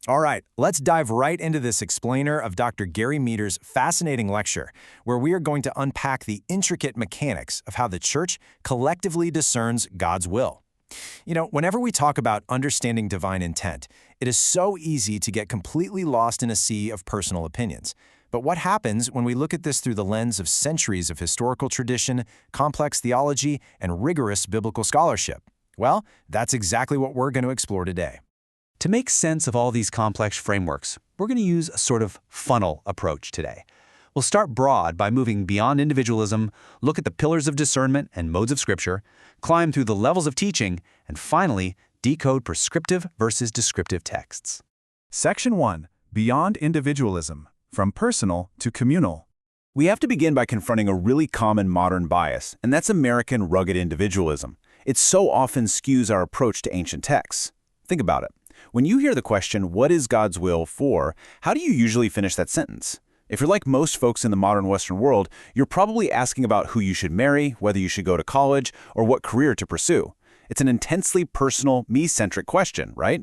All right, let's dive right into this explainer of Dr. Gary Meadors' fascinating lecture, where we are going to unpack the intricate mechanics of how the church collectively discerns God's will. Whenever we talk about understanding divine intent, it is so easy to get completely lost in a sea of personal opinions. But what happens when we look at this through the lens of centuries of historical tradition, complex theology, and rigorous biblical scholarship? Well, that's exactly what we're going to explore today. To make sense of all these complex frameworks, we're going to use a sort of funnel approach today. We'll start broad by moving beyond individualism, look at the pillars of discernment and modes of Scripture, climb through the levels of teaching, and finally, decode prescriptive versus descriptive texts. Section 1. Beyond Individualism, From Personal to Communal. We have to begin by confronting a really common modern bias, and that's American rugged individualism. It so often skews our approach to ancient texts. Think about it. When you hear the question, what is God's will for, how do you usually finish that sentence? If you're like most folks in the modern Western world, you're probably asking about who you should marry, whether you should go to college, or what career to pursue. It's an intensely personal, me-centric question, right?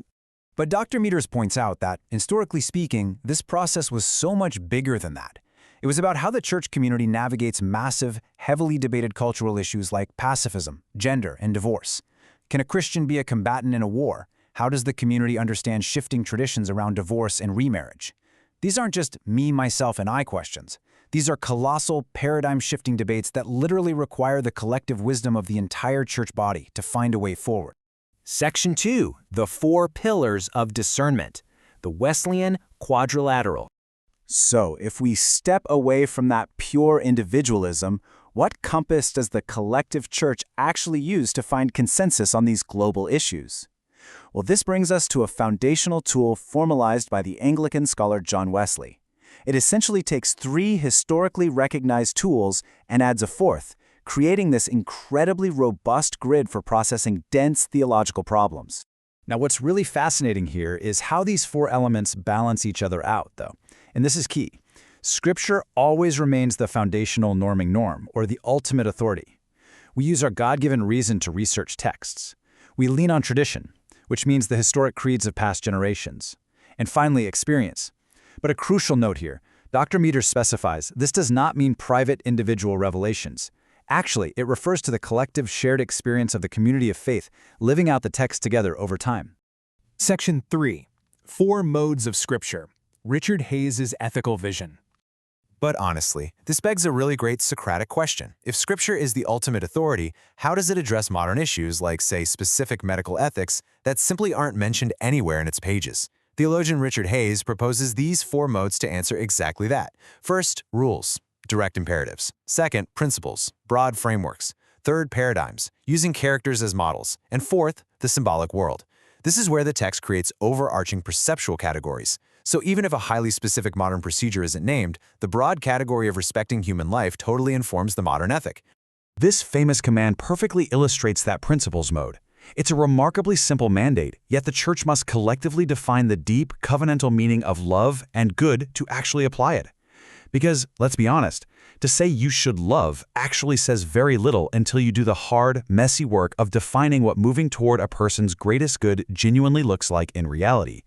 But Dr. Meadors points out that, historically speaking, this process was so much bigger than that. It was about how the church community navigates massive, heavily debated cultural issues like pacifism, gender, and divorce. Can a Christian be a combatant in a war? How does the community understand shifting traditions around divorce and remarriage? These aren't just me, myself, and I questions. These are colossal, paradigm-shifting debates that literally require the collective wisdom of the entire church body to find a way forward. Section 2. The Four Pillars of Discernment. The Wesleyan Quadrilateral. So, if we step away from that pure individualism, what compass does the collective church actually use to find consensus on these global issues? Well, this brings us to a foundational tool formalized by the Anglican scholar John Wesley. It essentially takes three historically recognized tools and adds a fourth, creating this incredibly robust grid for processing dense theological problems. Now, what's really fascinating here is how these four elements balance each other out, though. And this is key. Scripture always remains the foundational norming norm, or the ultimate authority. We use our God-given reason to research texts. We lean on tradition, which means the historic creeds of past generations. And finally, experience. But a crucial note here, Dr. Meadors specifies this does not mean private individual revelations. Actually, it refers to the collective shared experience of the community of faith living out the text together over time. Section 3. Four Modes of Scripture. Richard Hayes' Ethical Vision. But honestly, this begs a really great Socratic question. If Scripture is the ultimate authority, how does it address modern issues like, say, specific medical ethics that simply aren't mentioned anywhere in its pages? Theologian Richard Hayes proposes these four modes to answer exactly that. First, rules, direct imperatives. Second, principles, broad frameworks. Third, paradigms, using characters as models. And fourth, the symbolic world. This is where the text creates overarching perceptual categories. So even if a highly specific modern procedure isn't named, the broad category of respecting human life totally informs the modern ethic. This famous command perfectly illustrates that principles mode. It's a remarkably simple mandate, yet the church must collectively define the deep, covenantal meaning of love and good to actually apply it. Because, let's be honest, to say you should love actually says very little until you do the hard, messy work of defining what moving toward a person's greatest good genuinely looks like in reality.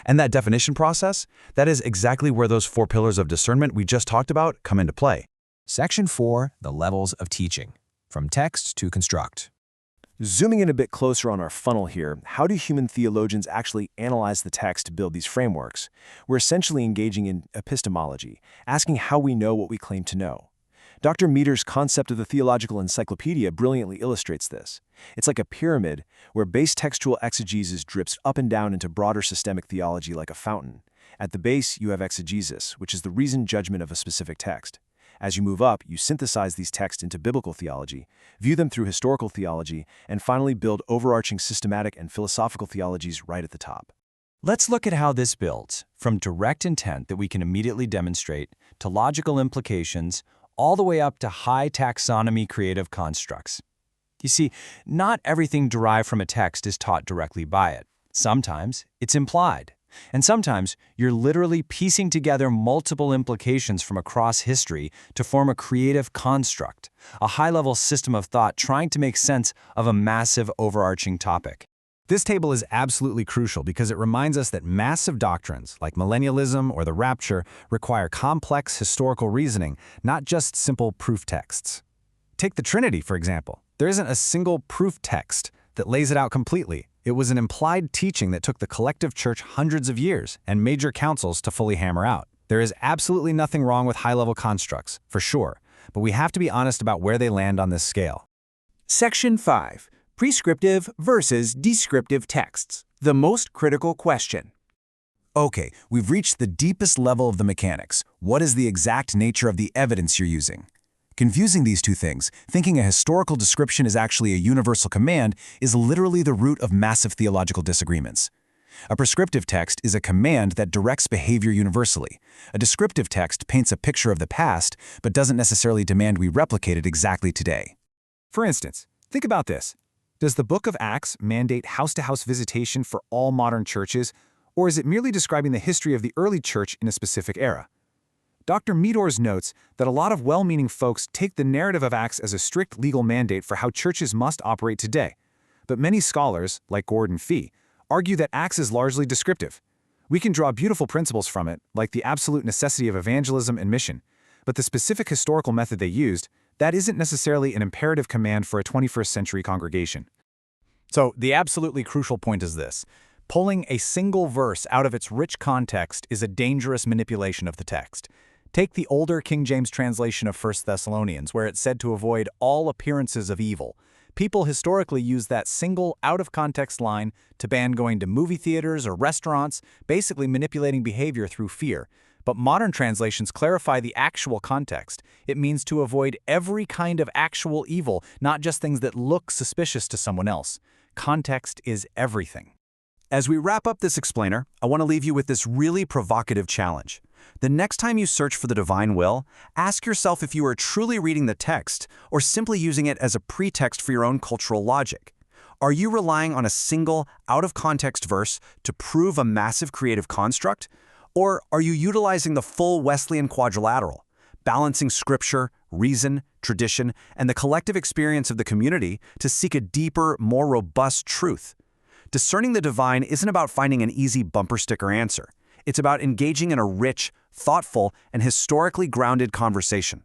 And that definition process, that is exactly where those four pillars of discernment we just talked about come into play. Section 4. The Levels of Teaching. From Text to Construct. Zooming in a bit closer on our funnel here, how do human theologians actually analyze the text to build these frameworks? We're essentially engaging in epistemology, asking how we know what we claim to know. Dr. Meadors' concept of the theological encyclopedia brilliantly illustrates this. It's like a pyramid where base textual exegesis drips up and down into broader systemic theology like a fountain. At the base, you have exegesis, which is the reasoned judgment of a specific text. As you move up, you synthesize these texts into biblical theology, view them through historical theology, and finally build overarching systematic and philosophical theologies right at the top. Let's look at how this builds, from direct intent that we can immediately demonstrate, to logical implications, all the way up to high taxonomy creative constructs. You see, not everything derived from a text is taught directly by it. Sometimes it's implied. And sometimes you're literally piecing together multiple implications from across history to form a creative construct, a high-level system of thought trying to make sense of a massive overarching topic. This table is absolutely crucial because it reminds us that massive doctrines, like millennialism or the rapture, require complex historical reasoning, not just simple proof texts. Take the Trinity, for example. There isn't a single proof text that lays it out completely. It was an implied teaching that took the collective church hundreds of years and major councils to fully hammer out. There is absolutely nothing wrong with high-level constructs, for sure, but we have to be honest about where they land on this scale. Section 5. Prescriptive versus descriptive texts. The most critical question. Okay, we've reached the deepest level of the mechanics. What is the exact nature of the evidence you're using? Confusing these two things, thinking a historical description is actually a universal command, is literally the root of massive theological disagreements. A prescriptive text is a command that directs behavior universally. A descriptive text paints a picture of the past, but doesn't necessarily demand we replicate it exactly today. For instance, think about this. Does the book of Acts mandate house-to-house visitation for all modern churches, or is it merely describing the history of the early church in a specific era? Dr. Meadors notes that a lot of well-meaning folks take the narrative of Acts as a strict legal mandate for how churches must operate today. But many scholars, like Gordon Fee, argue that Acts is largely descriptive. We can draw beautiful principles from it, like the absolute necessity of evangelism and mission, but the specific historical method they used, that isn't necessarily an imperative command for a 21st century congregation. So the absolutely crucial point is this. Pulling a single verse out of its rich context is a dangerous manipulation of the text. Take the older King James translation of 1 Thessalonians, where it's said to avoid all appearances of evil. People historically use that single out-of-context line to ban going to movie theaters or restaurants, basically manipulating behavior through fear. But modern translations clarify the actual context. It means to avoid every kind of actual evil, not just things that look suspicious to someone else. Context is everything. As we wrap up this explainer, I want to leave you with this really provocative challenge. The next time you search for the divine will, ask yourself if you are truly reading the text or simply using it as a pretext for your own cultural logic. Are you relying on a single, out-of-context verse to prove a massive creative construct? Or are you utilizing the full Wesleyan quadrilateral, balancing scripture, reason, tradition, and the collective experience of the community to seek a deeper, more robust truth? Discerning the divine isn't about finding an easy bumper sticker answer. It's about engaging in a rich, thoughtful, and historically grounded conversation.